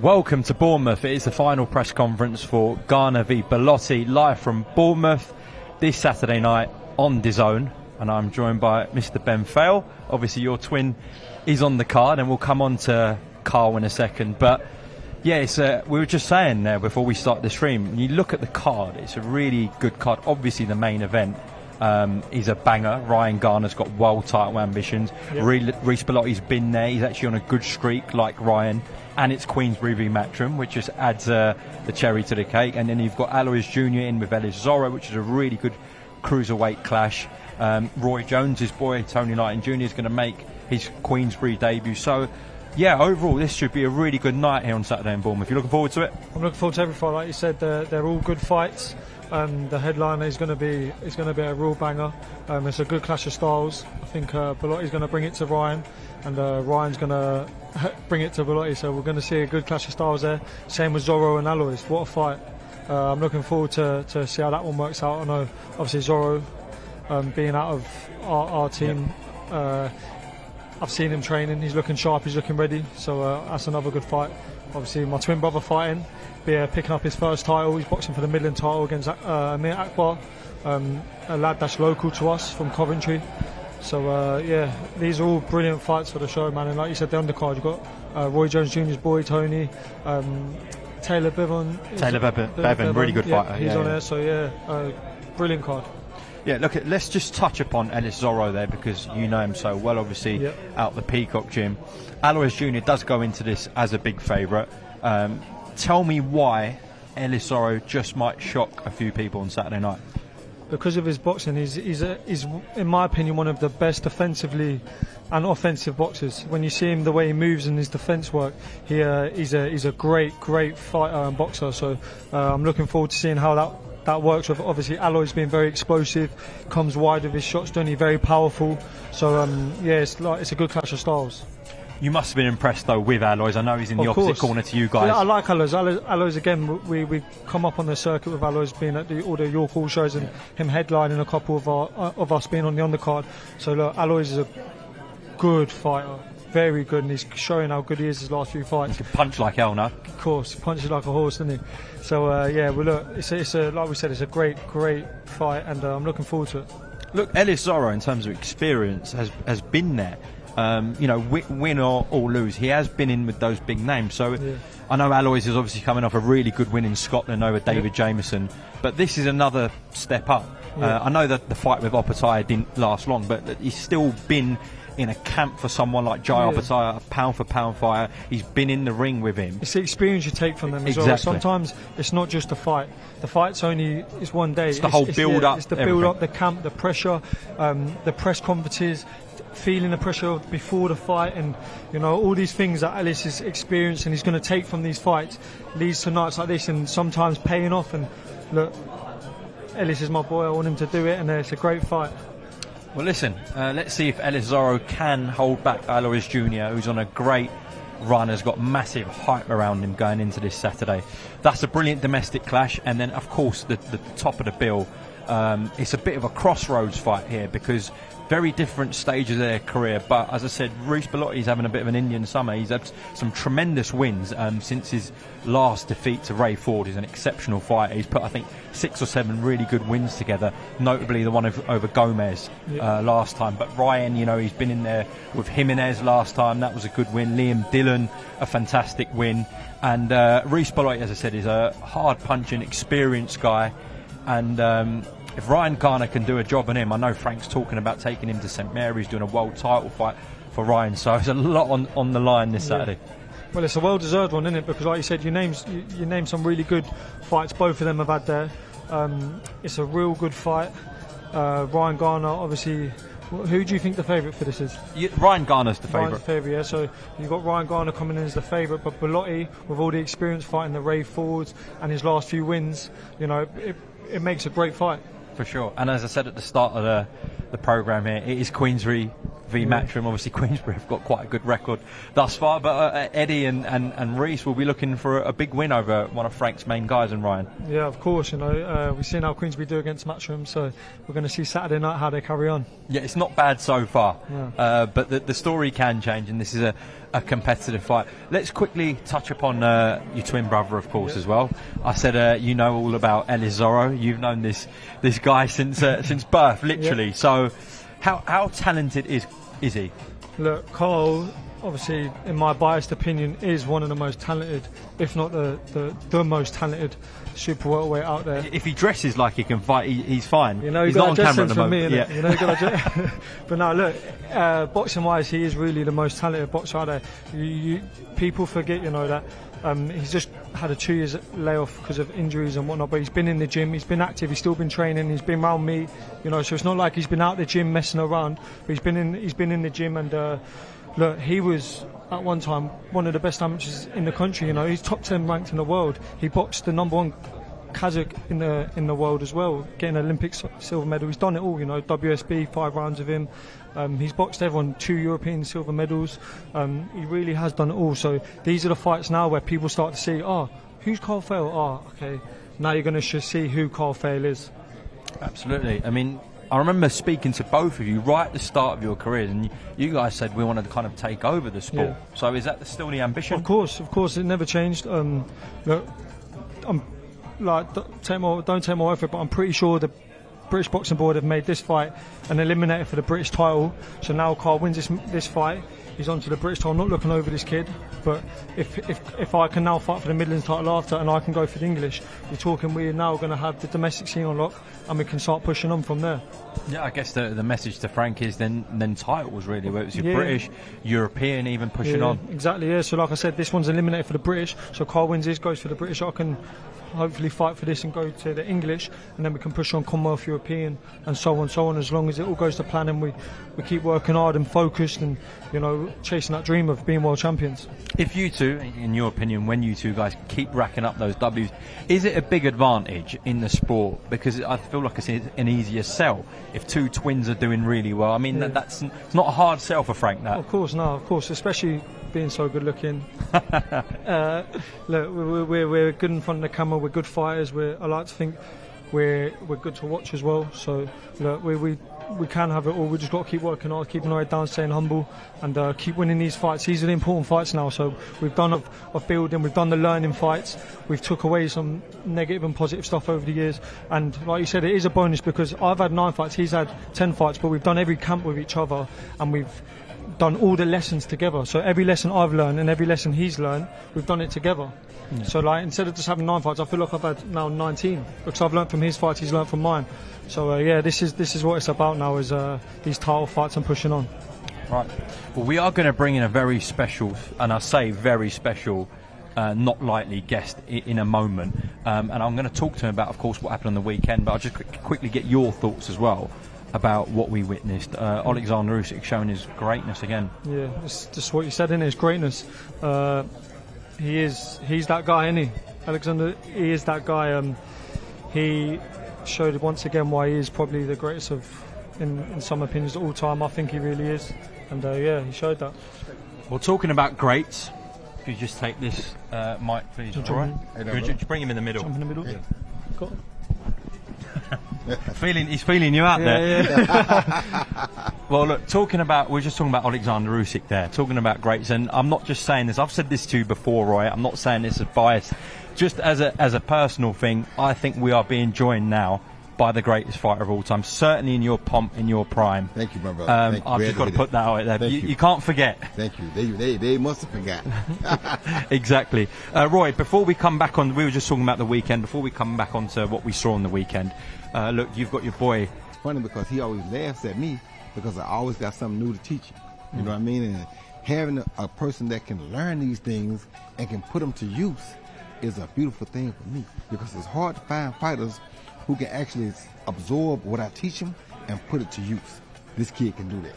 Welcome to Bournemouth. It is the final press conference for Garner v Bellotti, live from Bournemouth this Saturday night on DAZN, and I'm joined by Mr. Ben Fale. Obviously your twin is on the card, and we'll come on to Carl in a second, but yeah, it's, we were just saying there before we start the stream, when you look at the card, it's a really good card. Obviously the main event is a banger. Ryan Garner's got world title ambitions. Yep. Reece Bellotti's been there. He's actually on a good streak like Ryan, and it's Queensberry v Matchroom, which just adds the cherry to the cake. And then you've got Aloys Junior in with Ellis Zorro, which is a really good cruiserweight clash. Roy Jones's boy Tony Knighton Jr. is going to make his Queensberry debut. So yeah, overall this should be a really good night here on Saturday in Bournemouth. You looking forward to it? I'm looking forward to every fight. Like you said, they're all good fights. The headliner is going to be a real banger. It's a good clash of styles. I think Bellotti's going to bring it to Ryan, and Ryan's going to bring it to Bellotti. So we're going to see a good clash of styles there. Same with Zorro and Aloys. What a fight! I'm looking forward to see how that one works out. I know obviously Zorro being out of our team. Yep. I've seen him training. He's looking sharp. He's looking ready. So that's another good fight. Obviously my twin brother fighting. Pier picking up his first title. He's boxing for the Midland title against Amir Abubaker, a lad that's local to us from Coventry. So yeah, these are all brilliant fights for the show, man. And like you said, the undercard, you've got Roy Jones Jr.'s boy Tony, Taylor Bevan. Bevan, really good fighter. He's on there. So yeah, brilliant card. Yeah, look, let's just touch upon Ellis Zorro there, because you know him so well, obviously, yep. Out the Peacock gym. Aloys Junior does go into this as a big favourite. Tell me why Ellis Zorro just might shock a few people on Saturday night. Because of his boxing, he's in my opinion one of the best defensively and offensive boxers. When you see him, the way he moves and his defence work, he's a great fighter and boxer. So I'm looking forward to seeing how that works with obviously Aloys being very explosive, comes wide with his shots, Johnny very powerful. So yeah, it's a good clash of styles. You must have been impressed though with Aloys. I know he's in the opposite corner to you guys. Yeah, I like Aloys. Aloys again, we come up on the circuit with Aloys being at all the York Hall shows, and him headlining a couple of us being on the undercard. So look, Aloys is a good fighter, very good, and he's showing how good he is his last few fights. He can punch like hell now. Of course, he punches like a horse, doesn't he? So yeah, well look, it's a like we said, it's a great fight, and I'm looking forward to it. Look, Ellis Zorro in terms of experience has been there. You know, win or lose, he has been in with those big names. So yeah. I know Aloys is obviously coming off a really good win in Scotland over David Jameson, but this is another step up. Yeah. I know that the fight with Opataya didn't last long, but he's still been in a camp for someone like Jai Opataya, a pound for pound fighter. He's been in the ring with him. It's the experience you take from them as well. Sometimes it's not just the fight. The fight's only one day. It's the whole build up. It's the build up, the camp, the pressure, the press conferences, feeling the pressure before the fight, and you know, all these things that Ellis is experiencing, he's going to take from these fights, leads to nights like this, and sometimes paying off. And look, Ellis is my boy. I want him to do it, and it's a great fight. Well, listen, let's see if Ellis Zorro can hold back Aloys Junior, who's on a great run, has got massive hype around him going into this Saturday. That's a brilliant domestic clash, and then of course the top of the bill. It's a bit of a crossroads fight here, because very different stages of their career, but as I said, Reece Bellotti's having a bit of an Indian summer. He's had some tremendous wins since his last defeat to Ray Ford. He's an exceptional fighter. He's put, I think, 6 or 7 really good wins together, notably the one over Gomez last time. But Ryan, you know, he's been in there with Jimenez last time. That was a good win. Liam Dillon, a fantastic win. And Reece Bellotti, as I said, is a hard-punching, experienced guy. And if Ryan Garner can do a job on him, I know Frank's talking about taking him to St Mary's, doing a world title fight for Ryan, so there's a lot on the line this Saturday. Well, it's a well-deserved one, isn't it? Because like you said, you named some really good fights both of them have had there. It's a real good fight. Ryan Garner, obviously, who do you think the favourite for this is? Ryan Garner's the favourite. Ryan's the favourite, yeah. So you've got Ryan Garner coming in as the favourite, but Bellotti, with all the experience fighting the Ray Fords and his last few wins, you know, it makes a great fight. For sure. And as I said at the start of the programme here, it is Queensberry v Matchroom. Obviously, Queensberry have got quite a good record thus far, but Eddie and Reece will be looking for a big win over one of Frank's main guys, and Ryan. Yeah, of course. We've seen how Queensberry do against Matchroom, so we're going to see Saturday night how they carry on. Yeah, it's not bad so far, but the story can change, and this is a competitive fight. Let's quickly touch upon your twin brother, of course, as well. I said you know all about Ellis Zorro. You've known this guy since birth, literally. So how talented is he? Look, Carl, obviously, in my biased opinion, is one of the most talented, if not the most talented super welterweight out there. If he dresses like he can fight, he's fine. You know, he's not on camera at the moment. Me, you know, but no, look, boxing-wise, he is really the most talented boxer out there. People forget, that he's just had a 2 years layoff because of injuries and whatnot. But he's been in the gym, he's been active, he's still been training, he's been around me. So it's not like he's been out the gym messing around. But he's been in the gym and. Look, he was at one time one of the best amateurs in the country. He's top 10 ranked in the world. He boxed the #1 Kazakh in the world as well, getting an Olympic silver medal. He's done it all. WSB 5 rounds of him. He's boxed everyone, 2 European silver medals. He really has done it all. So these are the fights now where people start to see, who's Carl Fale? Okay, now you're going to see who Carl Fale is. Absolutely. I mean, I remember speaking to both of you right at the start of your careers, and you guys said we wanted to kind of take over the sport. Yeah. So is that still the ambition? Of course, it never changed. Look, I'm like, don't take my word for it, but I'm pretty sure the British Boxing Board have made this fight an eliminator for the British title. So now Carl wins this fight, he's on to the British title. I'm not looking over this kid, but if I can now fight for the Midlands title after, and I can go for the English, we're now going to have the domestic scene on lock, and we can start pushing on from there. Yeah, I guess the message to Frank is then titles really, where it was your British, European, even pushing on. Exactly, yeah. So like I said, this one's eliminated for the British, so Carl wins this, goes for the British. I can hopefully fight for this and go to the English, and then we can push on Commonwealth, European, and so on, as long as it all goes to plan and we keep working hard and focused and chasing that dream of being world champions. If you two, in your opinion, when you two guys keep racking up those W's, is it a big advantage in the sport? Because I feel like it's an easier sell if two twins are doing really well. I mean, it's not a hard sell for Frank, that. Of course, especially being so good looking. Look, we're good in front of the camera, we're good fighters, I like to think we're good to watch as well. So look, we can have it all. We just got to keep working hard, keeping our head down, staying humble, and keep winning these fights. These are the important fights now. So we've done of building, we've done the learning fights, we've took away some negative and positive stuff over the years. And like you said, it is a bonus because I've had 9 fights, he's had 10 fights, but we've done every camp with each other, and we've done all the lessons together. So every lesson I've learned and every lesson he's learned, we've done it together. Yeah. So like, instead of just having 9 fights, I feel like I've had now 19 because I've learned from his fights, he's learned from mine. So this is what it's about now, is these title fights and pushing on. Right. Well, we are going to bring in a very special, and I say very special, not lightly guest in a moment, and I'm going to talk to him about, of course, what happened on the weekend, but I'll just quickly get your thoughts as well about what we witnessed. Alexander Usyk showing his greatness again. Yeah, it's just what you said, in his greatness. He's that guy, isn't he? Alexander, he is that guy. He showed once again why he is probably the greatest in some opinions of all time. I think he really is, and he showed that. Well, talking about greats, if you just take this mic, please. All right. Could you bring him in the middle? Jump in the middle. Yeah. Got it. He's feeling you out there. Yeah. Well, look, we're just talking about Alexander Usyk there, talking about greats, and I'm not just saying this, I've said this to you before, Roy, I'm not saying this as bias, just as a personal thing. I think we are being joined now by the greatest fighter of all time, certainly in your pomp, in your prime. Thank you, my brother. I've just got to put that out there. You can't forget. Thank you. They must have forgot. Exactly. Roy, before we come back on, we were just talking about the weekend, before we come back on to what we saw on the weekend, look, you've got your boy. It's funny because he always laughs at me because I always got something new to teach him. You know what I mean? And having a person that can learn these things and can put them to use is a beautiful thing for me, because it's hard to find fighters who can actually absorb what I teach them and put it to use. This kid can do that.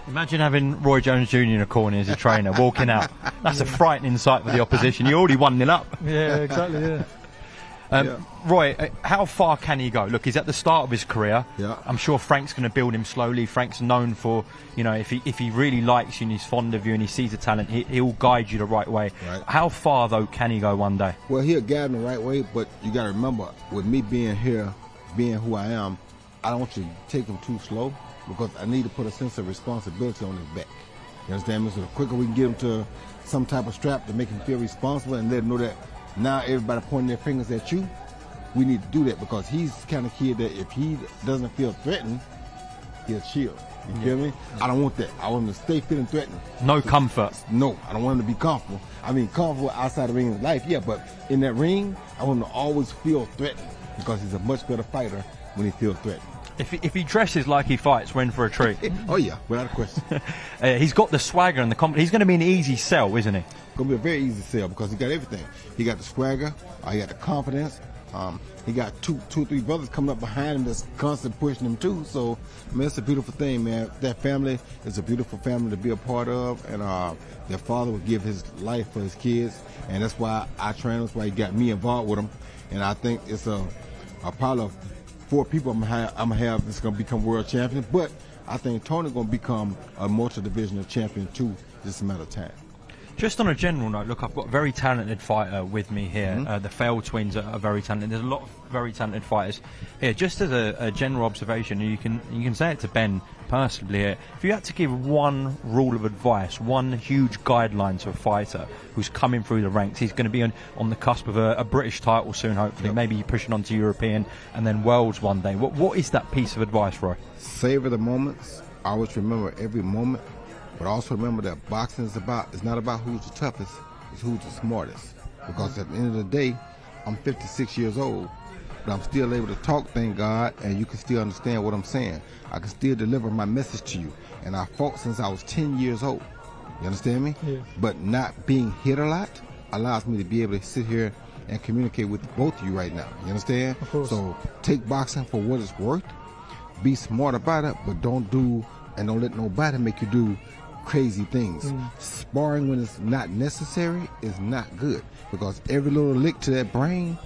Imagine having Roy Jones Jr. in a corner as a trainer, walking out. That's a frightening sight for the opposition. You already 1-0 up. Yeah, exactly, yeah. Roy, how far can he go? Look, he's at the start of his career. Yeah. I'm sure Frank's going to build him slowly. Frank's known for, you know, if he really likes you and he's fond of you and he sees the talent, he'll guide you the right way. Right. How far, though, can he go one day? Well, he'll guide him the right way, but you got to remember, with me being here, being who I am, I don't want you to take him too slow because I need to put a sense of responsibility on his back. You understand me? So the quicker we can get him to some type of strap to make him feel responsible and let him know that now everybody pointing their fingers at you, we need to do that because he's the kind of kid that if he doesn't feel threatened, he'll chill. You feel me? I don't want that. I want him to stay feeling threatened. No comfort. No, I don't want him to be comfortable. I mean, comfortable outside the ring of life, yeah, but in that ring, I want him to always feel threatened because he's a much better fighter when he feels threatened. If he dresses like he fights, we're in for a treat. Oh, yeah, without a question. He's got the swagger and the confidence. He's going to be an easy sell, isn't he? Going to be a very easy sell because he got everything. He got the swagger, he got the confidence. He got two or three brothers coming up behind him that's constantly pushing him too. So, man, it's a beautiful thing, man. That family is a beautiful family to be a part of, and their father would give his life for his kids, and that's why I train. That's why he got me involved with him, and I think it's a pile of 4 people I'm gonna have that's gonna become world champion. But I think Tony gonna become a multi-divisional champion too. Just a matter of time. Just on a general note, look, I've got a very talented fighter with me here. Mm-hmm. The Fell twins are very talented. There's a lot of very talented fighters here. Just as a general observation, you can say it to Ben personally here. If you had to give one rule of advice, one huge guideline to a fighter who's coming through the ranks, he's going to be on the cusp of a British title soon, hopefully. Yep. Maybe pushing on to European and then Worlds one day. What is that piece of advice, Roy? Savor the moments. Always remember every moment. But also remember that boxing is not about who's the toughest, it's who's the smartest. Because at the end of the day, I'm 56 years old, but I'm still able to talk, thank God, and you can still understand what I'm saying. I can still deliver my message to you. And I fought since I was 10 years old. You understand me? Yeah. But not being hit a lot allows me to be able to sit here and communicate with both of you right now. You understand? Of course. So take boxing for what it's worth. Be smart about it, but don't let nobody make you do crazy things. Sparring when it's not necessary is not good because every little lick to that brain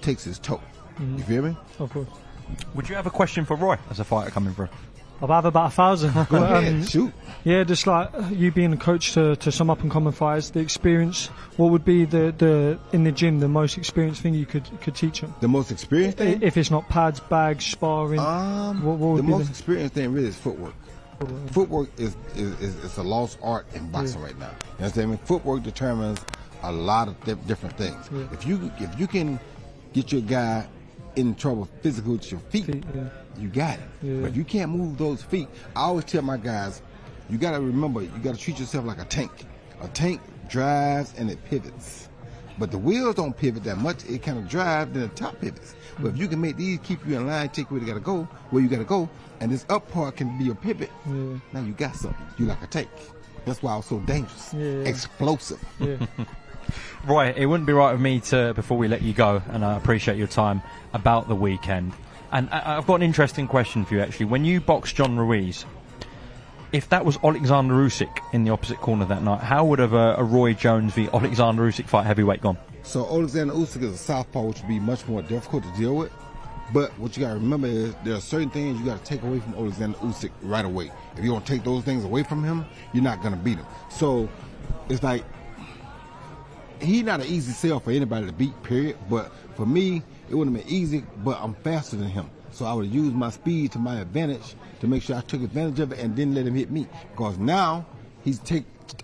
takes its toll. You feel me? Of course. Would you have a question for Roy as a fighter coming through? I've had about 1,000. Go ahead, shoot. Yeah, just like you being a coach to some up and coming fighters, the experience. What would be the in the gym the most experienced thing you could teach them? The most experienced thing? If it's not pads, bags, sparring, what would the be most experienced thing really is footwork. Footwork is a lost art in boxing right now. You understand me? Footwork determines a lot of different things. Yeah. If you can get your guy in trouble physically with your feet, you got it. Yeah. But if you can't move those feet, I always tell my guys, you got to remember, you got to treat yourself like a tank. A tank drives and it pivots. But the wheels don't pivot that much. It kind of drives, then the top pivots. But if you can make these keep you in line, take you where you got to go, and this up part can be your pivot, now you got something. You like a tank. That's why I was so dangerous. Explosive. Yeah. Roy, it wouldn't be right with me to, before we let you go, and I appreciate your time, about the weekend. And I've got an interesting question for you, actually. When you boxed John Ruiz, if that was Alexander Usyk in the opposite corner that night, how would have a Roy Jones v Alexander Usyk fight heavyweight gone? So Alexander Usyk is a southpaw, which would be much more difficult to deal with. But what you got to remember is there are certain things you got to take away from Alexander Usyk right away. If you don't take those things away from him, you're not going to beat him. So it's like, he's not an easy sell for anybody to beat, period. But for me, it wouldn't have been easy, but I'm faster than him. So I would use my speed to my advantage to make sure I took advantage of it and didn't let him hit me. Because now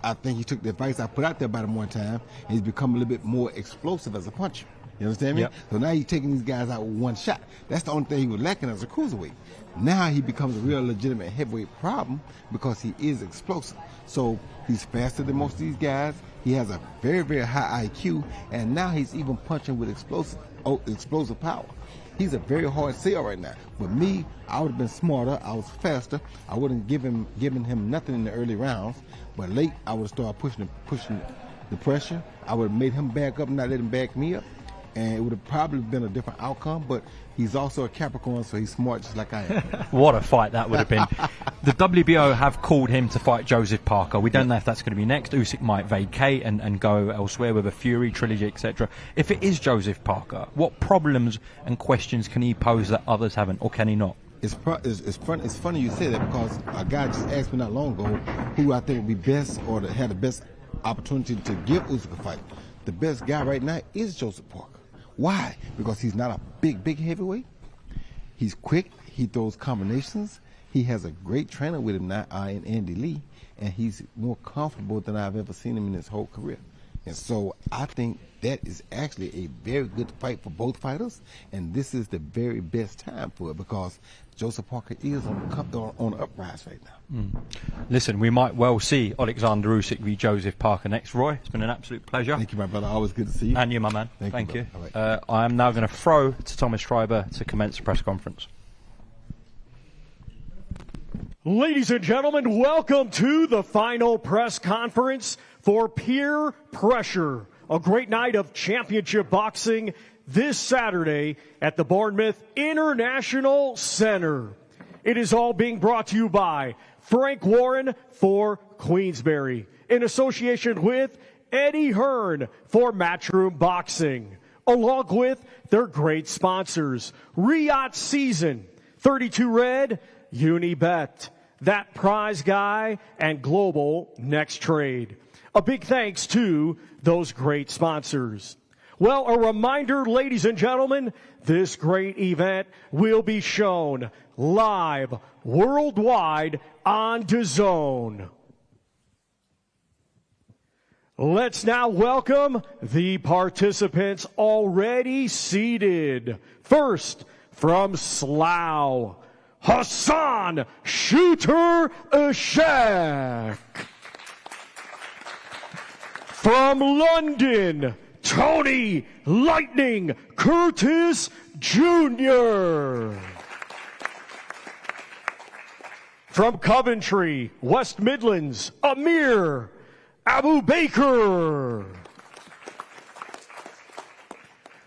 I think he took the advice I put out there about him one time, and he's become a little bit more explosive as a puncher. You understand me? Yep. So now he's taking these guys out with one shot. That's the only thing he was lacking as a cruiserweight. Now he becomes a real legitimate heavyweight problem because he is explosive. So he's faster than most of these guys. He has a very, very high IQ, and now he's even punching with explosive power. He's a very hard sell right now. But me, I would have been smarter. I was faster. I wouldn't given him nothing in the early rounds. But late, I would have started pushing the pressure. I would have made him back up, not let him back me up. and it would have probably been a different outcome, but he's also a Capricorn, so he's smart just like I am. What a fight that would have been. The WBO have called him to fight Joseph Parker. We don't know if that's going to be next. Usyk might vacate and go elsewhere with a Fury trilogy, etc. If it is Joseph Parker, what problems and questions can he pose that others haven't, or can he not? It's funny you say that, because a guy just asked me not long ago who I think would be best or that had the best opportunity to give Usyk a fight. The best guy right now is Joseph Parker. Why? Because he's not a big heavyweight. He's quick. He throws combinations. He has a great trainer with him now in Andy Lee, and he's more comfortable than I've ever seen him in his whole career. And so I think that is actually a very good fight for both fighters, and this is the very best time for it, because Joseph Parker is on the uprise right now. Listen, we might well see Alexander Usyk v Joseph Parker next. Roy, it's been an absolute pleasure. Thank you, my brother. Always good to see you. And you, my man. Thank you. All right. I am now going to throw to Thomas Schreiber to commence the press conference. Ladies and gentlemen, welcome to the final press conference for Peer Pressure, a great night of championship boxing this Saturday at the Bournemouth International Center. It is all being brought to you by Frank Warren for Queensberry, in association with Eddie Hearn for Matchroom Boxing, along with their great sponsors, Riot Season, 32 Red, Unibet, That Prize Guy, and Global Next Trade. A big thanks to those great sponsors. Well, a reminder, ladies and gentlemen, this great event will be shown live worldwide on DAZN. Let's now welcome the participants already seated. First, from Slough, Hassan Shooter Ashak. From London, Tony Lightning Curtis Jr. From Coventry, West Midlands, Amir Abubaker.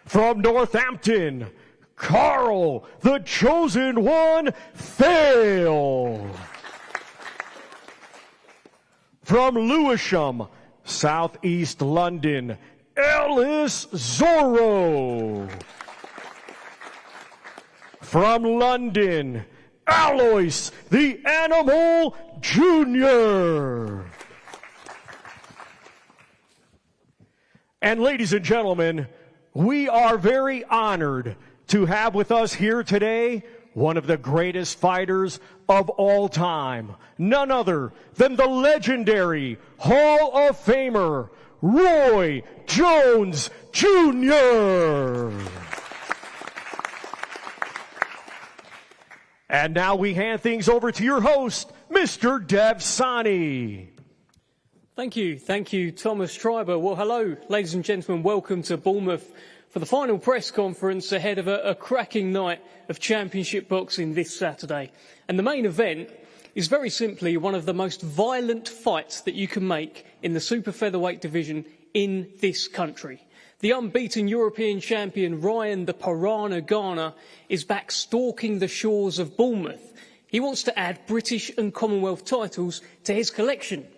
From Northampton, Carl, the Chosen One, Fail. From Lewisham, Southeast London, Ellis Zorro. From London, Aloys, the Animal Junior. And ladies and gentlemen, we are very honored to have with us here today one of the greatest fighters of all time, none other than the legendary Hall of Famer, Roy Jones Jr. And now we hand things over to your host, Mr. Dev Sani. Thank you, Thomas Schreiber. Well, hello, ladies and gentlemen, welcome to Bournemouth for the final press conference ahead of a cracking night of championship boxing this Saturday. And the main event is very simply one of the most violent fights that you can make in the super-featherweight division in this country. The unbeaten European champion Ryan the Piranha Garner is back stalking the shores of Bournemouth. He wants to add British and Commonwealth titles to his collection.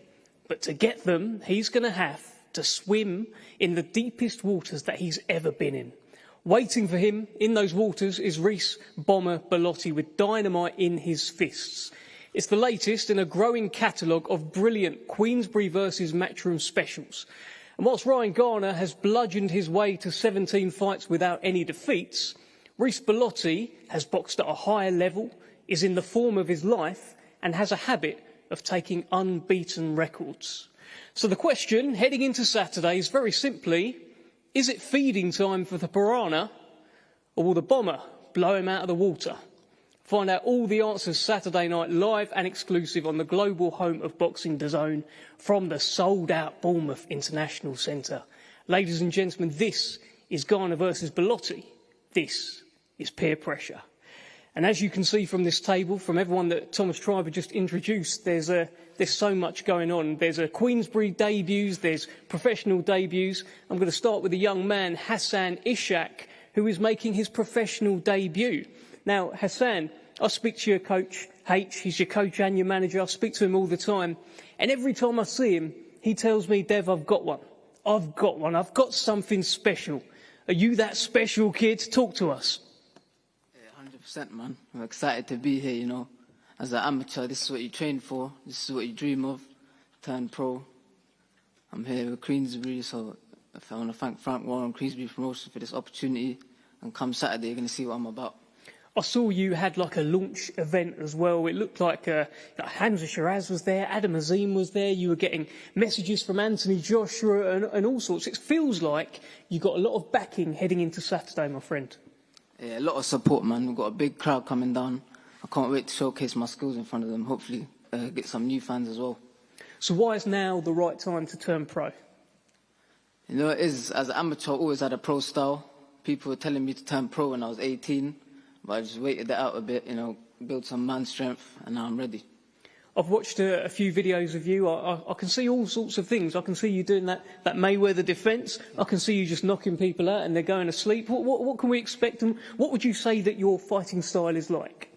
But to get them, he's going to have to swim in the deepest waters that he's ever been in. Waiting for him in those waters is Reece Bellotti with dynamite in his fists. It's the latest in a growing catalogue of brilliant Queensberry versus Matchroom specials. And whilst Ryan Garner has bludgeoned his way to 17 fights without any defeats, Reece Bellotti has boxed at a higher level, is in the form of his life, and has a habit of taking unbeaten records. So the question heading into Saturday is very simply, is it feeding time for the Piranha, or will the Bomber blow him out of the water? Find out all the answers Saturday night live and exclusive on the global home of boxing DAZN from the sold-out Bournemouth International Centre. Ladies and gentlemen, this is Garner versus Bellotti. This is Peer Pressure. And as you can see from this table, from everyone that Thomas Triber just introduced, there's so much going on. There's Queensberry debuts, there's professional debuts. I'm going to start with a young man, Hassan Ishak, who is making his professional debut. Now, Hassan, I speak to your coach, H, he's your coach and your manager. I speak to him all the time. And every time I see him, he tells me, Dev, I've got one. I've got something special. Are you that special, kid? Talk to us. 100%, man. I'm excited to be here, you know. As an amateur, this is what you train for. This is what you dream of. Turn pro. I'm here with Queensberry, so I want to thank Frank Warren, Queensberry Promotion for this opportunity. And come Saturday, you're going to see what I'm about. I saw you had like a launch event as well. It looked like Hamza Shiraz was there, Adam Azim was there. You were getting messages from Anthony Joshua and all sorts. It feels like you got a lot of backing heading into Saturday, my friend. Yeah, a lot of support, man. We've got a big crowd coming down. I can't wait to showcase my skills in front of them. Hopefully get some new fans as well. So why is now the right time to turn pro? You know, it is. As an amateur, I always had a pro style. People were telling me to turn pro when I was 18. But I just waited that out a bit, you know, build some man strength, and now I'm ready. I've watched a few videos of you. I can see all sorts of things. I can see you doing that Mayweather defence. I can see you just knocking people out and they're going to sleep. What can we expect? And what would you say that your fighting style is like?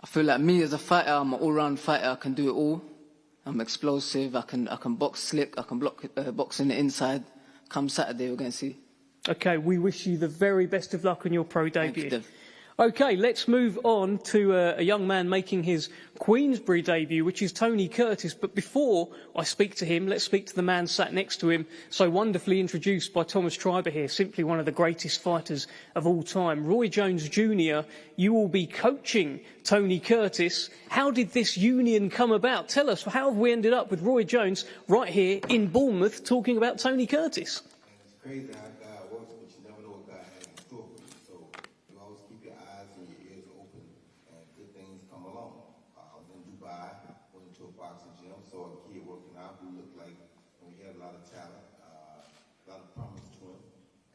I feel like me as a fighter, I'm an all-round fighter. I can do it all. I'm explosive. I can box slick. I can box in the inside. Come Saturday, we're going to see. OK, we wish you the very best of luck on your pro debut. Thank you, Dev. OK, let's move on to a young man making his Queensberry debut, which is Tony Curtis. But before I speak to him, let's speak to the man sat next to him, so wonderfully introduced by Thomas Triber here, simply one of the greatest fighters of all time. Roy Jones Jr., you will be coaching Tony Curtis. How did this union come about? Tell us, how have we ended up with Roy Jones right here in Bournemouth talking about Tony Curtis? It's crazy how God works, but you never know what God has in store for you. So you always keep your eyes and your ears open, and good things come along. I was in Dubai, went into a boxing gym, saw a kid working out who looked like he had a lot of talent, a lot of promise to him.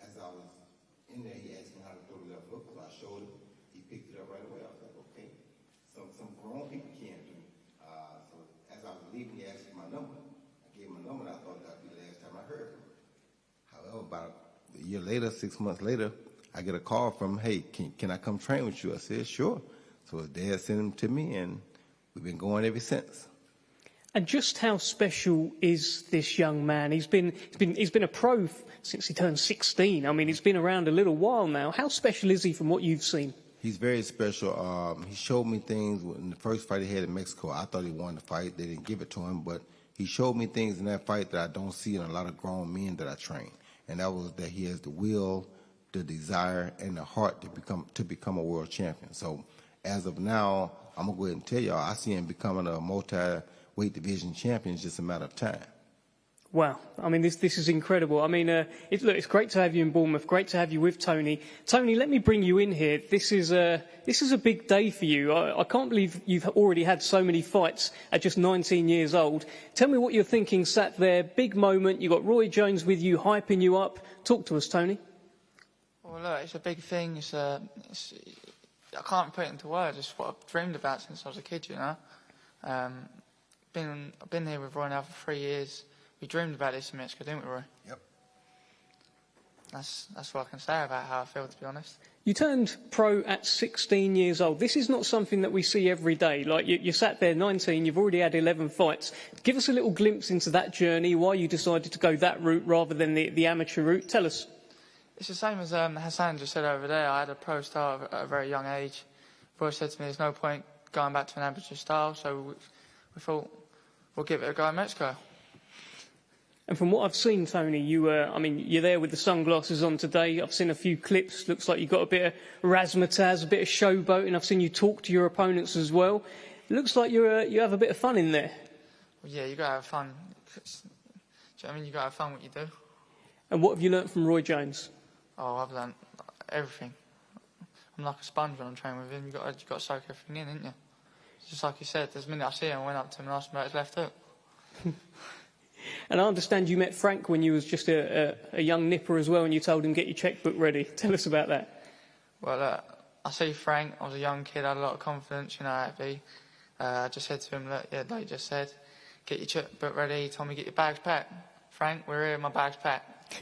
As I was in there, he asked me how to throw the left hook, so I showed him. He picked it up right away. I was like, okay, some grown people can't do. So as I was leaving, he asked me my number. I gave him my number, and I thought that'd be the last time I heard from him. However, about a year later, 6 months later, I get a call from him, hey, can I come train with you? I said, sure. So his dad sent him to me, and we've been going ever since. And just how special is this young man? He's been a pro since he turned 16. I mean, he's been around a little while now. How special is he from what you've seen? He's very special. He showed me things in the first fight he had in Mexico. I thought he won the fight. They didn't give it to him, but he showed me things in that fight that I don't see in a lot of grown men that I train. And that was that he has the will, the desire, and the heart to become a world champion. So as of now, I'm going to go ahead and tell y'all, I see him becoming a multi-weight division champion. It's just a matter of time. Wow. I mean, this is incredible. I mean, it's great to have you in Bournemouth. Great to have you with Tony. Tony, let me bring you in here. This is a big day for you. I can't believe you've already had so many fights at just 19 years old. Tell me what you're thinking sat there. Big moment. You've got Roy Jones with you, hyping you up. Talk to us, Tony. Well, look, it's a big thing. I can't put it into words. It's what I've dreamed about since I was a kid, you know. I've been here with Roy now for 3 years. We dreamed about this in Mexico, didn't we, Roy? Yep. That's what I can say about how I feel, to be honest. You turned pro at 16 years old. This is not something that we see every day. Like, you sat there 19, you've already had 11 fights. Give us a little glimpse into that journey, why you decided to go that route rather than the amateur route. Tell us. It's the same as Hassan just said over there. I had a pro style at a very young age. Roy said to me, there's no point going back to an amateur style, so we thought we'll give it a go in Mexico. And from what I've seen, Tony, you're there with the sunglasses on today. I've seen a few clips. Looks like you've got a bit of razzmatazz, a bit of showboating. I've seen you talk to your opponents as well. It looks like you have a bit of fun in there. Well, yeah, you got to have fun. Do you know what I mean? You got to have fun what you do. And what have you learnt from Roy Jones? Oh, I've learnt everything. I'm like a sponge when I'm training with him. You got to soak everything in, ain't you? Just like you said, there's a minute I see him, I went up to him and asked him about his left hook. And I understand you met Frank when you was just a young nipper as well, and you told him get your checkbook ready. Tell us about that. Well, I see Frank. I was a young kid. I had a lot of confidence. You know how it be. I just said to him, look, yeah, like you just said, get your checkbook ready. He told me, get your bags packed. Frank, we're here. My bag's packed.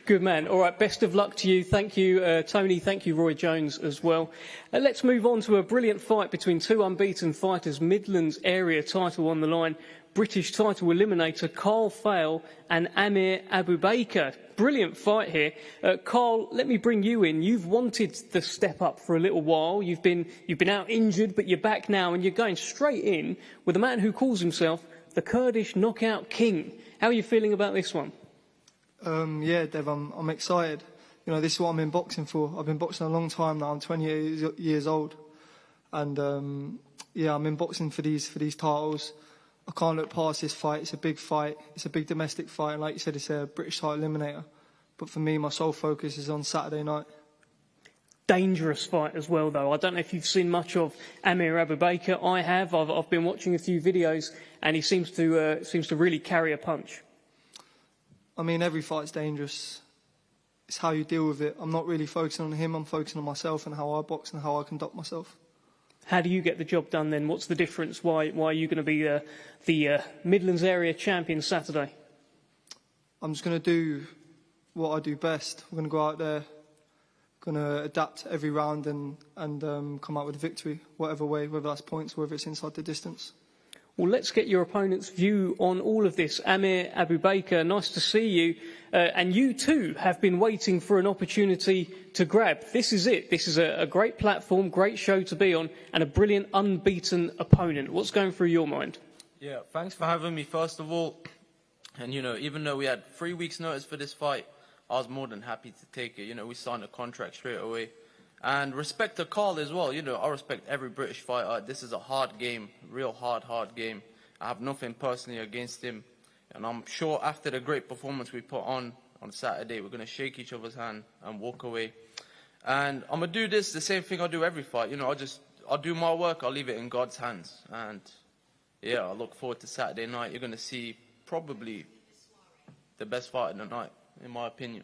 Good man. All right, best of luck to you. Thank you, Tony. Thank you, Roy Jones, as well. Let's move on to a brilliant fight between two unbeaten fighters. Midlands area title on the line. British title eliminator Carl Fail and Amir Abubaker. Brilliant fight here. Carl, let me bring you in. You've wanted the step up for a little while. You've been out injured, but you're back now, and you're going straight in with a man who calls himself the Kurdish knockout king. How are you feeling about this one? Yeah, Dev, I'm excited. You know, this is what I'm in boxing for. I've been boxing a long time now. I'm 20 years old, and yeah, I'm in boxing for these titles. I can't look past this fight. It's a big fight. It's a big domestic fight, and like you said, it's a British title eliminator. But for me, my sole focus is on Saturday night. Dangerous fight as well, though. I don't know if you've seen much of Amir Abubaker. I have. I've been watching a few videos, and he seems to really carry a punch. I mean, every fight's dangerous. It's how you deal with it. I'm not really focusing on him. I'm focusing on myself and how I box and how I conduct myself. How do you get the job done then? What's the difference? Why are you going to be the Midlands area champion Saturday? I'm just going to do what I do best. I'm going to go out there, going to adapt every round and come out with a victory, whatever way, whether that's points or whether it's inside the distance. Well, let's get your opponent's view on all of this. Amir Abubaker, nice to see you. And you too have been waiting for an opportunity to grab. This is it. This is a great platform, great show to be on, and a brilliant unbeaten opponent. What's going through your mind? Yeah, thanks for having me, first of all. And, you know, even though we had 3 weeks' notice for this fight, I was more than happy to take it. You know, we signed a contract straight away. And respect to Carl as well. You know, I respect every British fighter. This is a hard game, real hard game. I have nothing personally against him. And I'm sure after the great performance we put on Saturday, we're going to shake each other's hand and walk away. And I'm going to do this, the same thing I do every fight. You know, I'll do my work, I'll leave it in God's hands. And, yeah, I look forward to Saturday night. You're going to see probably the best fight of the night, in my opinion.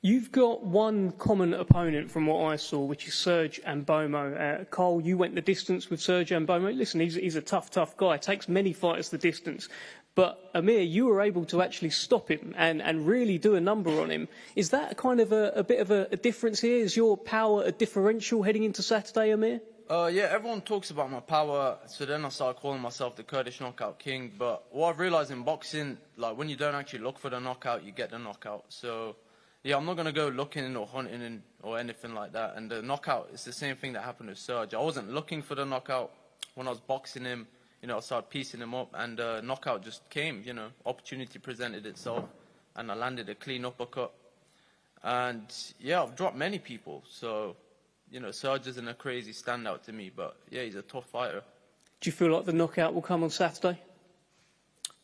You've got one common opponent from what I saw, which is Serge Ambomo. Carl, you went the distance with Serge Ambomo. Listen, he's a tough guy. Takes many fighters the distance. But, Amir, you were able to actually stop him and really do a number on him. Is that kind of a bit of a difference here? Is your power a differential heading into Saturday, Amir? Yeah, everyone talks about my power, so then I started calling myself the Kurdish knockout king. But what I've realised in boxing, like when you don't actually look for the knockout, you get the knockout. So yeah, I'm not going to go looking or hunting or anything like that. And the knockout is the same thing that happened with Serge. I wasn't looking for the knockout. When I was boxing him, you know, I started piecing him up, and knockout just came, you know. Opportunity presented itself, and I landed a clean uppercut. And, yeah, I've dropped many people. So, you know, Serge isn't a crazy standout to me, but, yeah, he's a tough fighter. Do you feel like the knockout will come on Saturday?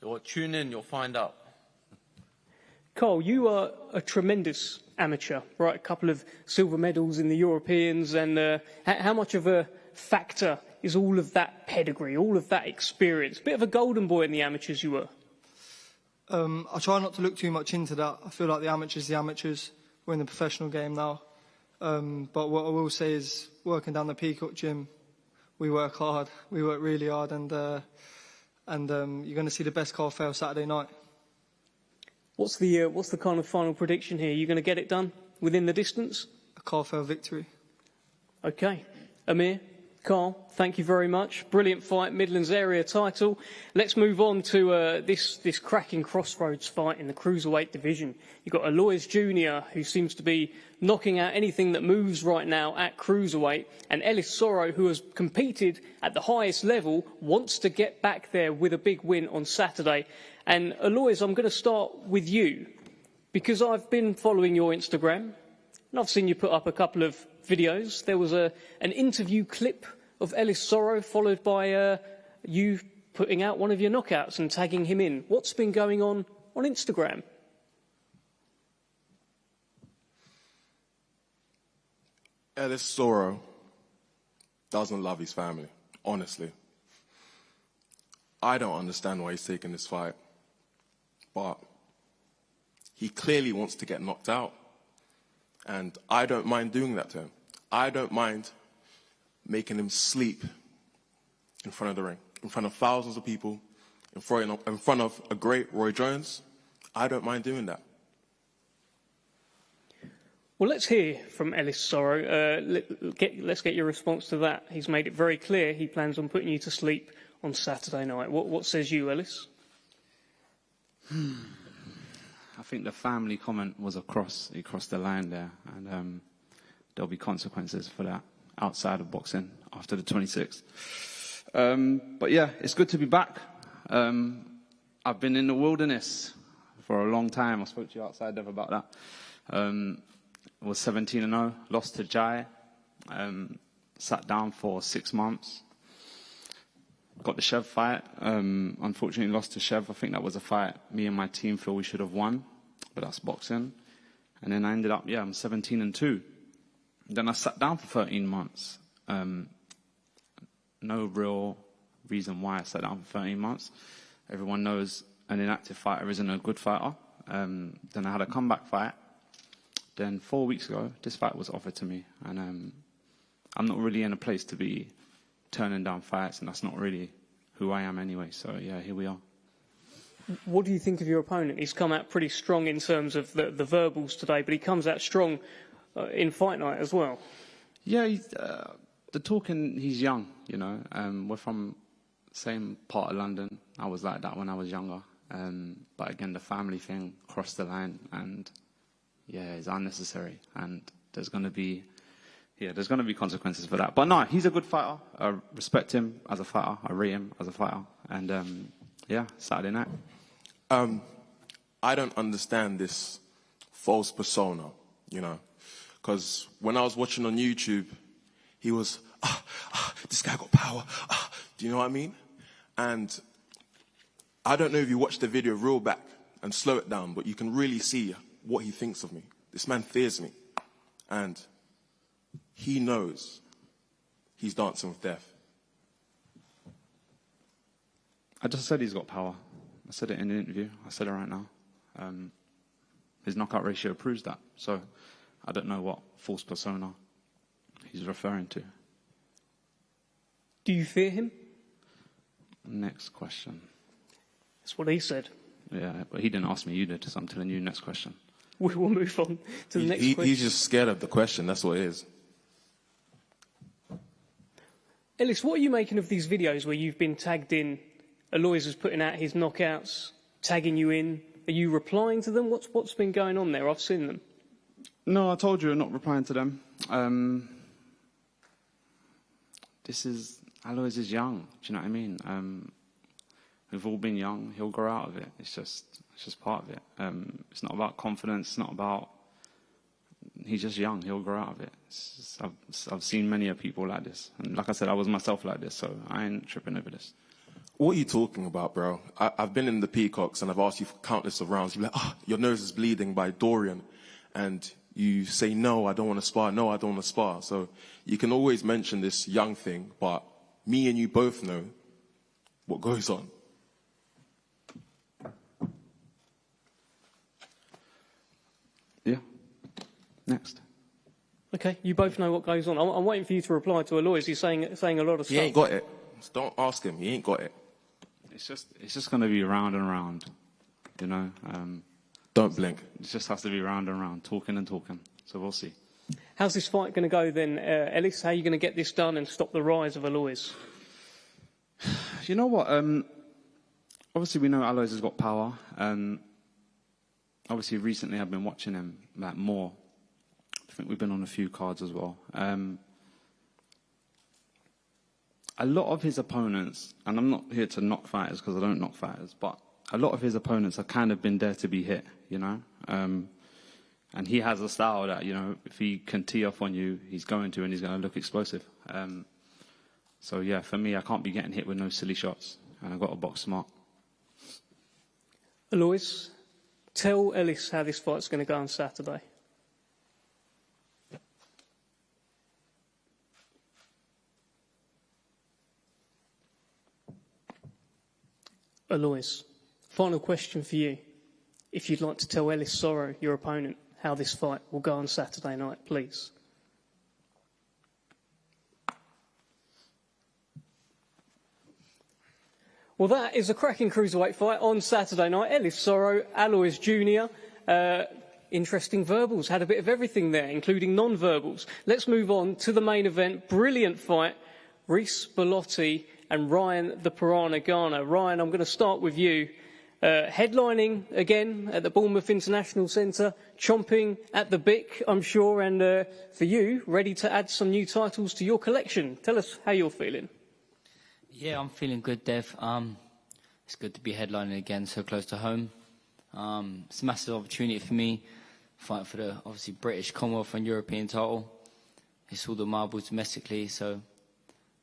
Well, tune in, you'll find out. Carl, you are a tremendous amateur, right? A couple of silver medals in the Europeans, and how much of a factor is all of that pedigree, all of that experience? Bit of a golden boy in the amateurs you were. I try not to look too much into that. I feel like the amateurs. We're in the professional game now. But what I will say is, working down the Peacock gym, we work hard. We work really hard, and you're going to see the best Carl Fail Saturday night. What's the kind of final prediction here? You're going to get it done within the distance? A Carl Fail victory. Okay. Amir, Carl, thank you very much. Brilliant fight, Midlands area title. Let's move on to this cracking crossroads fight in the cruiserweight division. You've got Aloys Junior, who seems to be knocking out anything that moves right now at cruiserweight, and Ellis Zorro, who has competed at the highest level, wants to get back there with a big win on Saturday. And Aloys, I'm going to start with you, because I've been following your Instagram, and I've seen you put up a couple of videos. There was an interview clip of Ellis Zorro, followed by you putting out one of your knockouts and tagging him in. What's been going on Instagram? Ellis Zorro doesn't love his family, honestly. I don't understand why he's taking this fight. But he clearly wants to get knocked out. And I don't mind doing that to him. I don't mind making him sleep in front of the ring, in front of thousands of people, in front of a great Roy Jones. I don't mind doing that. Well, let's hear from Ellis Zorro. Let's get your response to that. He's made it very clear he plans on putting you to sleep on Saturday night. What says you, Ellis? I think the family comment was across the line there, and there'll be consequences for that outside of boxing after the 26th. But yeah, it's good to be back. I've been in the wilderness for a long time. I spoke to you outside, Dev, about that. Was 17-0, lost to Jai, sat down for 6 months. Got the Chev fight, unfortunately lost to Chev. I think that was a fight me and my team feel we should have won, but that's boxing. And then I ended up, I'm 17-2. Then I sat down for 13 months. No real reason why I sat down for 13 months. Everyone knows an inactive fighter isn't a good fighter. Then I had a comeback fight. Then 4 weeks ago, this fight was offered to me. And I'm not really in a place to be turning down fights, and that's not really who I am anyway. So, yeah, here we are. What do you think of your opponent? He's come out pretty strong in terms of the verbals today, but he comes out strong in fight night as well. Yeah, the talking, he's young, you know. We're from the same part of London. I was like that when I was younger. But again, the family thing crossed the line, and yeah, it's unnecessary. And there's going to be consequences for that. But no, he's a good fighter. I respect him as a fighter. I rate him as a fighter. And yeah, Saturday night. I don't understand this false persona, you know, because when I was watching on YouTube, he was, this guy got power. Do you know what I mean? And I don't know if you watch the video real back and slow it down, but you can really see what he thinks of me. This man fears me. And he knows he's dancing with death. I just said he's got power. I said it in the interview. I said it right now. His knockout ratio proves that. So I don't know what false persona he's referring to. Do you fear him? Next question. That's what he said. Yeah, but he didn't ask me. You did, so I'm telling you next question. We will move on to the next question. He's just scared of the question. That's what it is. Ellis, what are you making of these videos where you've been tagged in? Aloys is putting out his knockouts, tagging you in. Are you replying to them? What's been going on there? I've seen them. No, I told you I'm not replying to them. Aloys is young. Do you know what I mean? We've all been young. He'll grow out of it. It's just part of it. It's not about confidence. It's not about. He's just young. He'll grow out of it. I've seen many people like this, and like I said, I was myself like this, so I ain't tripping over this. What are you talking about, bro? I've been in the Peacocks and I've asked you for countless of rounds. You're like, your nose is bleeding by Dorian, and you say, no, I don't want to spar. No, I don't want to spar. So you can always mention this young thing, but me and you both know what goes on. Yeah. Next. Okay, you both know what goes on. I'm waiting for you to reply to Aloys. He's saying a lot of stuff. He ain't got it. Just don't ask him. He ain't got it. It's just going to be round and round, you know. Don't blink. It just has to be round and round, talking and talking. So we'll see. How's this fight going to go then, Ellis? How are you going to get this done and stop the rise of Aloys? You know what? Obviously, we know Aloys has got power. Obviously, recently I've been watching him more. I think we've been on a few cards as well. A lot of his opponents, and I'm not here to knock fighters because I don't knock fighters, but a lot of his opponents have kind of been there to be hit, you know. And he has a style that, you know, if he can tee off on you, he's going to, and he's going to look explosive. So, yeah, for me, I can't be getting hit with no silly shots, and I've got to box smart. Aloys, tell Ellis how this fight's going to go on Saturday. Aloys, final question for you. If you'd like to tell Ellis Zorro, your opponent, how this fight will go on Saturday night, please. Well, that is a cracking cruiserweight fight on Saturday night. Ellis Zorro, Aloys Junior. Interesting verbals. Had a bit of everything there, including non-verbals. Let's move on to the main event. Brilliant fight. Reece Bellotti and Ryan the Piranha Garner. Ryan, I'm going to start with you. Headlining again at the Bournemouth International Centre. Chomping at the bit, I'm sure. And for you, ready to add some new titles to your collection. Tell us how you're feeling. Yeah, I'm feeling good, Dev. It's good to be headlining again, so close to home. It's a massive opportunity for me, fighting for the, obviously, British, Commonwealth and European title. It's all the marbles domestically, so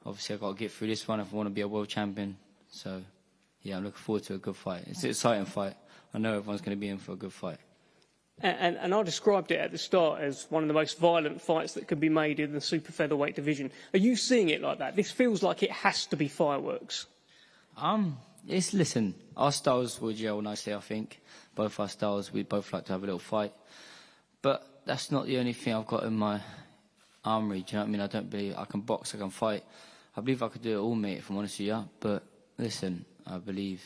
obviously I've got to get through this one if I want to be a world champion. So, yeah, I'm looking forward to a good fight. It's an exciting fight. I know everyone's going to be in for a good fight. And I described it at the start as one of the most violent fights that could be made in the super-featherweight division. Are you seeing it like that? This feels like it has to be fireworks. Listen, our styles will gel nicely, I think. Both our styles, we both like to have a little fight. But that's not the only thing I've got in my armoury, do you know what I mean? I don't believe I can box, I can fight. I believe I could do it all, mate, if I'm honest with you. But listen, I believe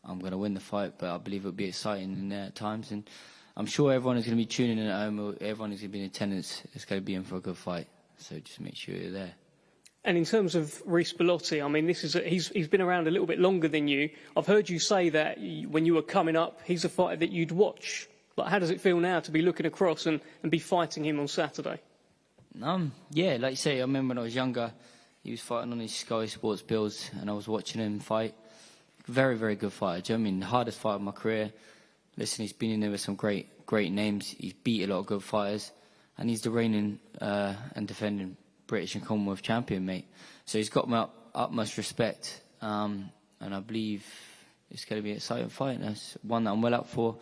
I'm going to win the fight, but I believe it'll be exciting in there at times. And I'm sure everyone is going to be tuning in at home, everyone is going to be in attendance. It's going to be in for a good fight. So just make sure you're there. And in terms of Reece Bellotti, I mean, he's been around a little bit longer than you. I've heard you say that when you were coming up, he's a fighter that you'd watch. Like, how does it feel now to be looking across and be fighting him on Saturday? Yeah, like you say, I remember when I was younger, he was fighting on his Sky Sports bills, and I was watching him fight. Very, very good fighter. Do you know what I mean? The hardest fight of my career. Listen, he's been in there with some great names. He's beat a lot of good fighters, and he's the reigning and defending British and Commonwealth champion, mate. So he's got my utmost respect, and I believe it's going to be an exciting fight. That's one that I'm well up for,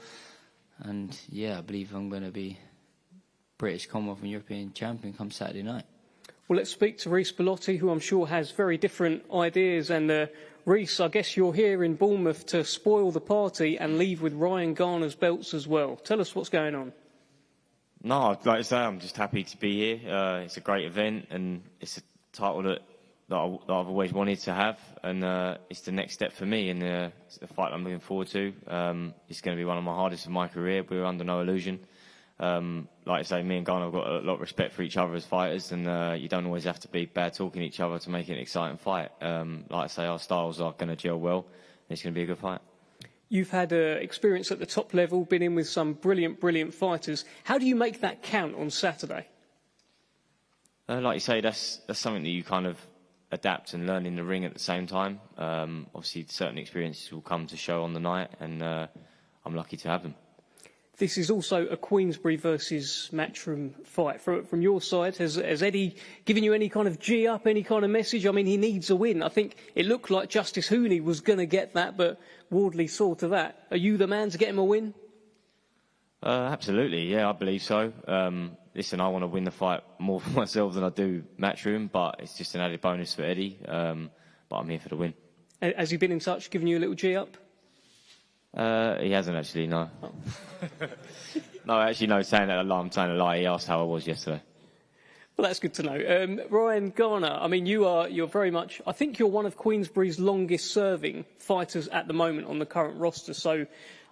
and yeah, I believe I'm going to be British, Commonwealth and European champion come Saturday night. Well, let's speak to Reece Bellotti, who I'm sure has very different ideas. And Reece, I guess you're here in Bournemouth to spoil the party and leave with Ryan Garner's belts as well. Tell us what's going on. No, like I say, I'm just happy to be here. It's a great event, and it's a title that I've always wanted to have, and it's the next step for me, and it's the fight I'm looking forward to. It's going to be one of my hardest of my career. We're under no illusion. Like I say, me and Garner have got a lot of respect for each other as fighters, and you don't always have to be bad talking each other to make it an exciting fight. Like I say, our styles are going to gel well, and it's going to be a good fight. You've had experience at the top level, been in with some brilliant fighters. How do you make that count on Saturday? Like you say, that's something that you kind of adapt and learn in the ring at the same time. Obviously, certain experiences will come to show on the night, and I'm lucky to have them. This is also a Queensberry versus Matchroom fight. From your side, has Eddie given you any kind of G up, any kind of message? I mean, he needs a win. I think it looked like Justice Hooney was going to get that, but Wardley saw to that. Are you the man to get him a win? Absolutely, yeah, I believe so. Listen, I want to win the fight more for myself than I do Matchroom, but it's just an added bonus for Eddie. But I'm here for the win. Has he been in touch, giving you a little G up? He hasn't actually, no. Oh. No, actually, no, I'm saying a lie. He asked how I was yesterday. Well, that's good to know. Ryan Garner, I mean, you're very much, I think you're one of Queensberry's longest serving fighters at the moment on the current roster. So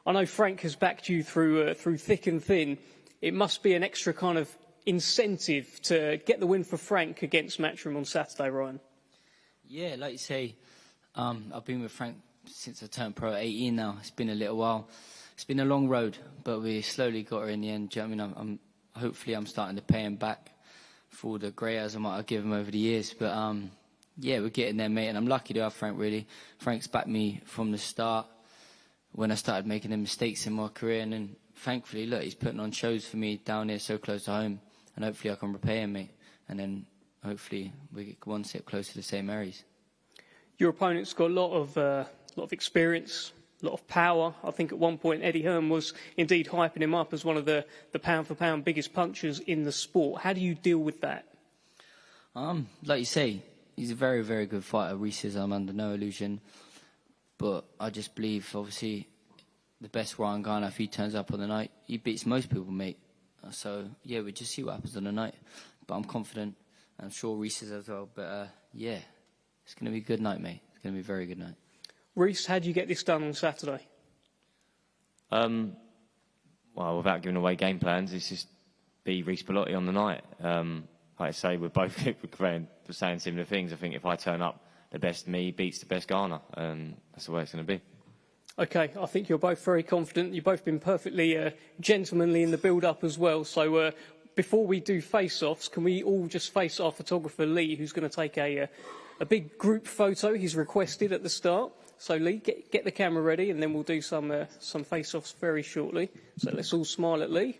I know Frank has backed you through thick and thin. It must be an extra kind of incentive to get the win for Frank against Matchroom on Saturday, Ryan. Yeah, like you say, I've been with Frank since I turned pro at 18 now. It's been a little while. It's been a long road, but we slowly got her in the end. Do you know what I mean? Hopefully I'm starting to pay him back for all the grey hairs I might have given him over the years. But yeah, we're getting there, mate, and I'm lucky to have Frank, really. Frank's backed me from the start when I started making the mistakes in my career, and then thankfully, look, he's putting on shows for me down here so close to home, and hopefully I can repay him, mate, and then hopefully we get one step closer to the same areas. Your opponent's got a lot of experience, a lot of power. I think at one point Eddie Hearn was indeed hyping him up as one of the pound-for-pound biggest punchers in the sport. How do you deal with that? Like you say, he's a very, very good fighter. Reece is, I'm under no illusion. But I just believe, obviously, the best Ryan Garner, if he turns up on the night, he beats most people, mate. So, yeah, we'll just see what happens on the night. But I'm confident. I'm sure Reece is as well. But, yeah, it's going to be a good night, mate. It's going to be a very good night. Reece, how do you get this done on Saturday? Well, without giving away game plans, it's just be Reece Bellotti on the night. Like I say, we're both saying similar things. I think if I turn up, the best me beats the best Garner, and that's the way it's going to be. Okay, I think you're both very confident. You've both been perfectly gentlemanly in the build-up as well. So before we do face-offs, can we all just face our photographer Lee, who's going to take a big group photo he's requested at the start. So Lee, get the camera ready, and then we'll do some face-offs very shortly. So let's all smile at Lee.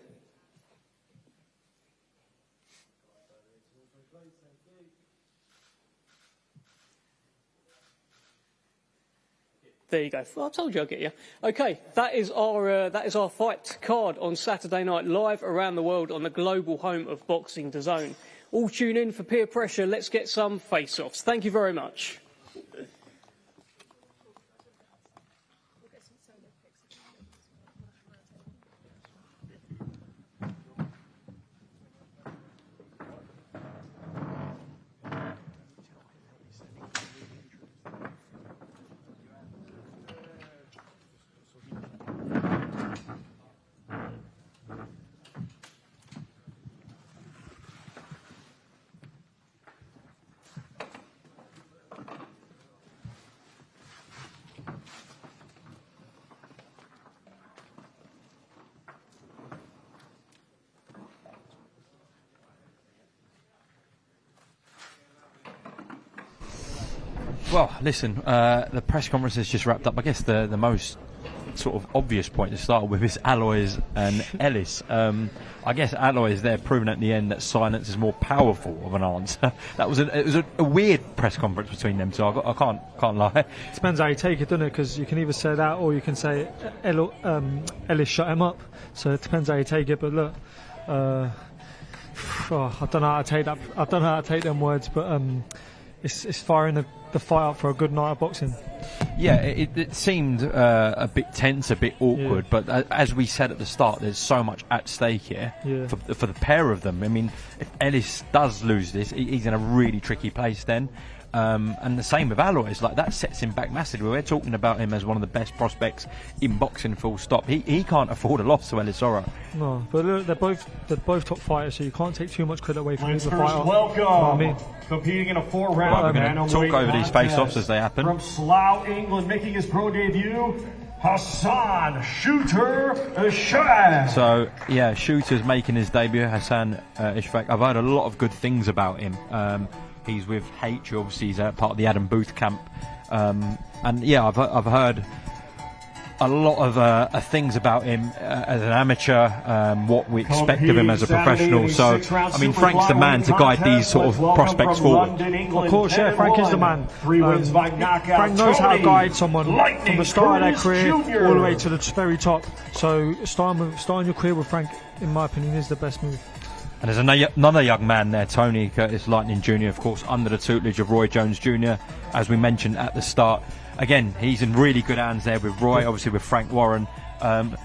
There you go. I told you I'd get you. Okay, that is our fight card on Saturday night, live around the world on the global home of boxing, DAZN. All tune in for Peer Pressure. Let's get some face-offs. Thank you very much. Well, listen, the press conference has just wrapped up. I guess the most sort of obvious point to start with is Aloys and Ellis. I guess Aloys there proving at the end that silence is more powerful of an answer. It was a weird press conference between them two. I can't lie. It depends how you take it, doesn't it? Because you can either say that or you can say Ellis shut him up. So it depends how you take it. But look, I don't know how to take that. I don't know how to take them words, but it's firing the fight up for a good night of boxing. Yeah, it seemed a bit tense, a bit awkward, but as we said at the start, there's so much at stake here for the pair of them. I mean, if Ellis does lose this, he's in a really tricky place then. And the same with Aloys, like that sets him back massively. We're talking about him as one of the best prospects in boxing, full stop. He can't afford a loss to Ellis Zorro. No, but look, they're both top fighters, so you can't take too much credit away from either fighter. Welcome, you know what I mean? Competing in a 4-round bantamweight talk over these face-offs as they happen. From Slough, England, making his pro debut, Hassan Shooter Ishaq. So yeah, Shooter's making his debut. Hassan Ishaq. I've heard a lot of good things about him. He's with H, obviously he's part of the Adam Booth camp, and yeah, I've heard a lot of things about him as an amateur, what we expect of him as a professional. So I mean, Frank's the man to guide these sort of prospects forward. Of course, yeah, Frank is the man. Frank knows how to guide someone from the start of their career all the way to the very top. So starting your career with Frank, in my opinion, is the best move. And there's another young man there, Tony Curtis Lightning Jr., of course, under the tutelage of Roy Jones Jr., as we mentioned at the start. Again, he's in really good hands there with Roy, obviously with Frank Warren. And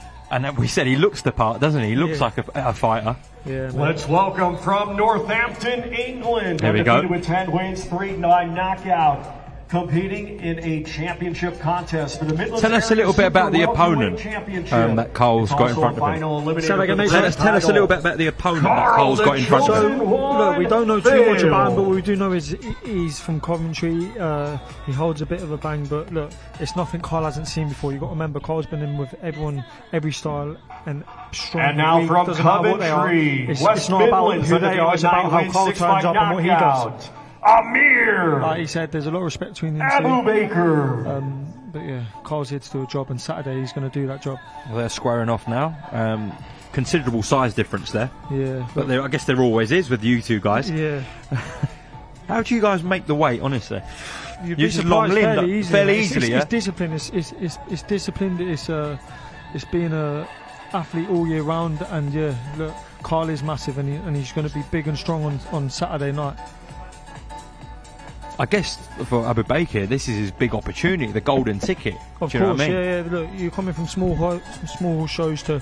we said he looks the part, doesn't he? He looks like a fighter. Yeah, let's welcome from Northampton, England. There we go. With 10 wins, 3-9 knockout. Competing in a championship contest for the Midlands. Tell us a little bit about the opponent that Cole's got in front of him. Tell us a little bit about the opponent that Cole's got in front of him. Look, we don't know too much about him, but what we do know is he's from Coventry. He holds a bit of a bang, but look, it's nothing Cole hasn't seen before. You've got to remember, Cole's been in with everyone, every style, and strong. And now from Coventry, it's not about who they are, it's about how Cole turns up and what he does. Amir! Like he said, there's a lot of respect between them Abubaker. But yeah, Cole's here to do a job, and Saturday he's going to do that job. Well, they're squaring off now. Considerable size difference there. Yeah. But I guess there always is with you two guys. Yeah. How do you guys make the weight, honestly? You just fairly easily. It's discipline. It's discipline. It's being a athlete all year round. And yeah, look, Carl is massive, and he's going to be big and strong on Saturday night. I guess for Abubaker, this is his big opportunity, the golden ticket. Of Do you know course, what I mean? yeah. Look, you're coming from small shows to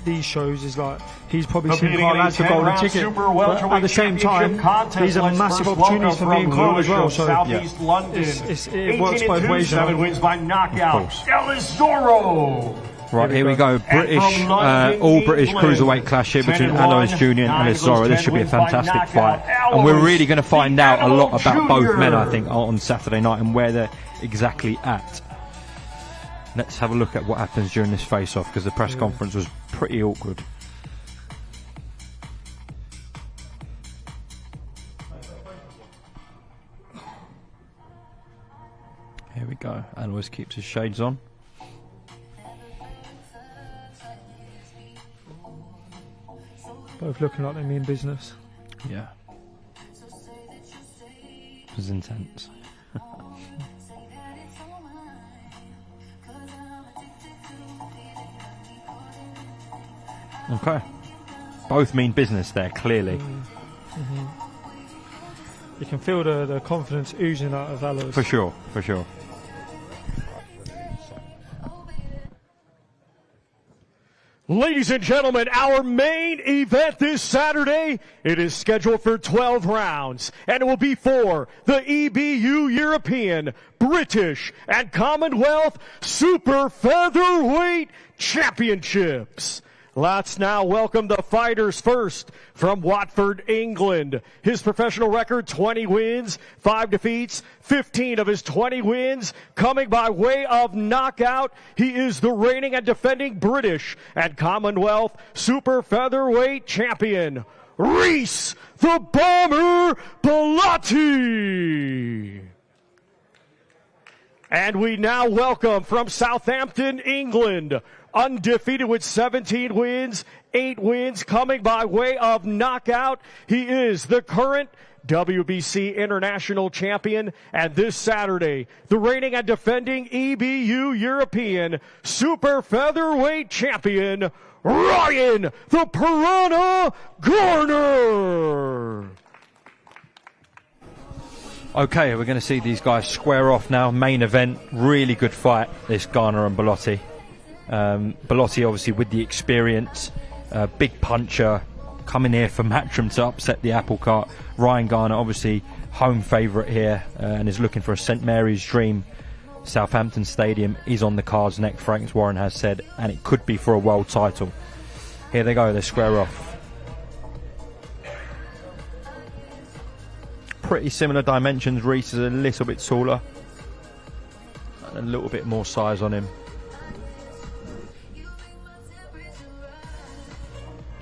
these shows. Is like he's probably seen Carl as the golden ticket, but at the same time, these are massive opportunities for me and Carl as well. So it works both ways. 7 wins by knockout. Ellis Zorro. Right, here we go. British, all British cruiserweight clash here between Aloys Junior and Ellis Zorro. This should be a fantastic fight. And we're really going to find out a lot about both men, I think, on Saturday night and where they're exactly at. Let's have a look at what happens during this face-off, because the press conference was pretty awkward. Here we go. Aloys keeps his shades on. Both looking like they mean business. Yeah. It was intense. Okay. Both mean business there, clearly. You can feel the confidence oozing out of Aloys. For sure, for sure. Ladies and gentlemen, our main event this Saturday, it is scheduled for 12 rounds, and it will be for the EBU European, British, and Commonwealth Super-Featherweight Championships. Let's now welcome the fighters first from Watford, England. His professional record, 20 wins, 5 defeats, 15 of his 20 wins coming by way of knockout. He is the reigning and defending British and Commonwealth Super Featherweight Champion, Reece the Bomber Bellotti. And we now welcome from Southampton, England, undefeated with 17 wins, 8 wins coming by way of knockout. He is the current WBC International Champion, and this Saturday, the reigning and defending EBU European Super Featherweight Champion, Ryan the Piranha Garner. Okay, we're going to see these guys square off now. Main event, really good fight, this Garner and Bellotti. Bellotti obviously with the experience, big puncher, coming here for Matchroom to upset the apple cart. Ryan Garner obviously home favourite here and is looking for a St Mary's Dream. Southampton Stadium is on the cards next, Frank Warren has said, and it could be for a world title. Here they go, they square off. Pretty similar dimensions. Reece is a little bit taller and a little bit more size on him.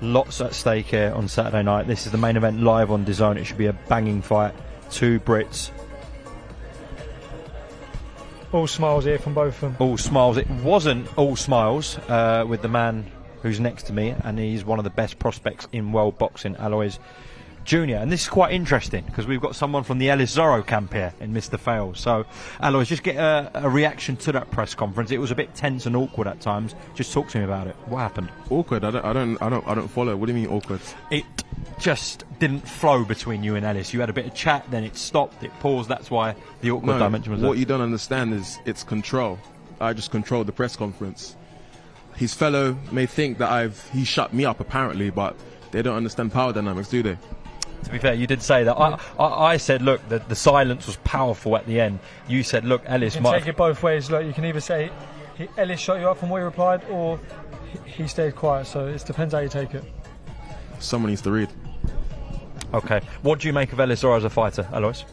Lots at stake here on Saturday night. This is the main event live on DAZN. It should be a banging fight. 2 Brits. All smiles here from both of them. All smiles. It wasn't all smiles with the man who's next to me, and he's one of the best prospects in world boxing, Aloys Junior. And this is quite interesting because we've got someone from the Ellis Zorro camp here in Mr. Fails. So, Aloys, just get a reaction to that press conference. It was a bit tense and awkward at times. Just talk to me about it. What happened? Awkward? I don't follow. What do you mean awkward? It just didn't flow between you and Ellis. You had a bit of chat, then it stopped, it paused. That's why the awkward dimension was there. What you don't understand is it's control. I just controlled the press conference. His fellow may think that he shut me up apparently, but they don't understand power dynamics, do they? To be fair, you did say that. I said, look, the silence was powerful at the end. You said, look, Ellis might take it both ways. Look, you can either say Ellis shut you up from what he replied, or he stayed quiet. So it depends how you take it. Someone needs to read. Okay. What do you make of Ellis Zorro as a fighter, Aloys?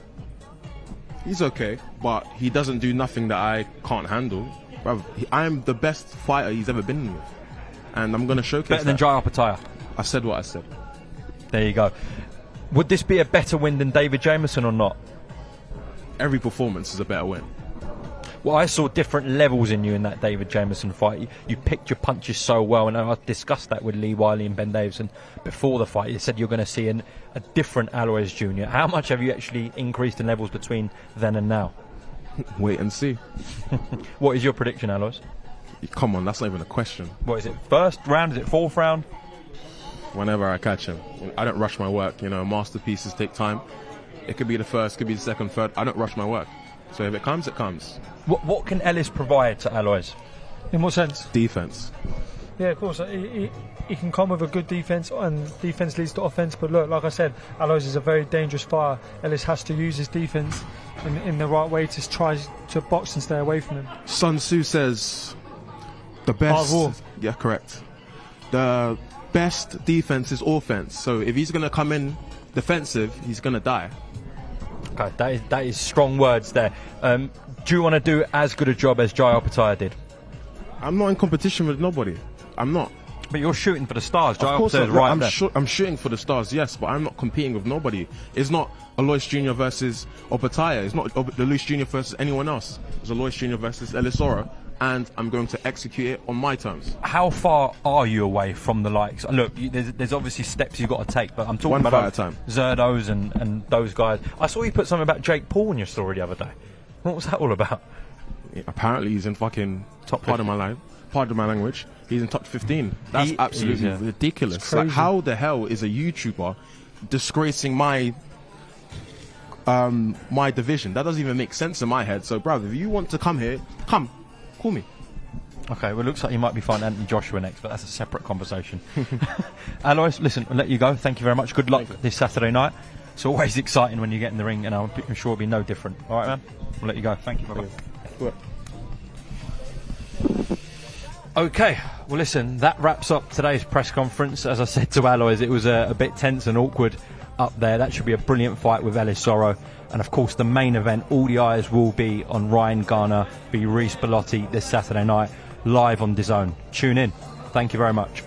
He's okay, but he doesn't do nothing that I can't handle. Bruv, I am the best fighter he's ever been with, and I'm going to showcase Better than dry up a tyre. I said what I said. There you go. Would this be a better win than David Jameson or not? Every performance is a better win. Well, I saw different levels in you in that David Jameson fight. You picked your punches so well, and I discussed that with Lee Wiley and Ben Davison before the fight. You said you're going to see a different Aloys Junior. How much have you actually increased in levels between then and now? Wait and see. What is your prediction, Aloys? Come on, that's not even a question. What is it? First round? Is it 4th round? Whenever I catch him. I don't rush my work. Masterpieces take time. It could be the first, could be the second, third. I don't rush my work. So if it comes, it comes. What can Ellis provide to Aloys? In what sense? Defense. Yeah, of course. He can come with a good defence, and defence leads to offence. But look, like I said, Aloys is a very dangerous fighter. Ellis has to use his defence in the right way to try to box and stay away from him. Sun Tzu says the best. Yeah, correct. The best defense is offense. So if he's going to come in defensive, he's going to die. Okay, that is strong words there. Do you want to do as good a job as Jai Opetaia did? I'm not in competition with nobody. I'm not. But you're shooting for the stars. Jai Of course, Opetaia is right there. I'm shooting for the stars, yes, but I'm not competing with nobody. It's not Aloys Junior versus Opetaia. It's not Aloys Junior versus anyone else. It's Aloys Junior versus Ellis Zorro, and I'm going to execute it on my terms. How far are you away from the likes? Look, there's obviously steps you've got to take, but I'm talking One about fight at a time. Zerdos and those guys. I saw you put something about Jake Paul in your story the other day. What was that all about? Yeah, apparently he's in fucking top part of my life. Pardon my language. He's in top 15. That's absolutely ridiculous. Like, how the hell is a YouTuber disgracing my my division? That doesn't even make sense in my head. So, brother, if you want to come here, come, call me. Okay, well, it looks like you might be fighting Anthony Joshua next, but that's a separate conversation. Aloys, listen, I'll let you go. Thank you very much. Good luck this Saturday night. It's always exciting when you get in the ring, and I'm sure it'll be no different. All right, man? We'll let you go. Thank you. Bye-bye. Okay, well listen, that wraps up today's press conference. As I said to Aloys, it was a bit tense and awkward up there. That should be a brilliant fight with Ellis Zorro. And of course the main event, all the eyes will be on Ryan Garner, be Reece Bellotti this Saturday night, live on DAZN. Tune in. Thank you very much.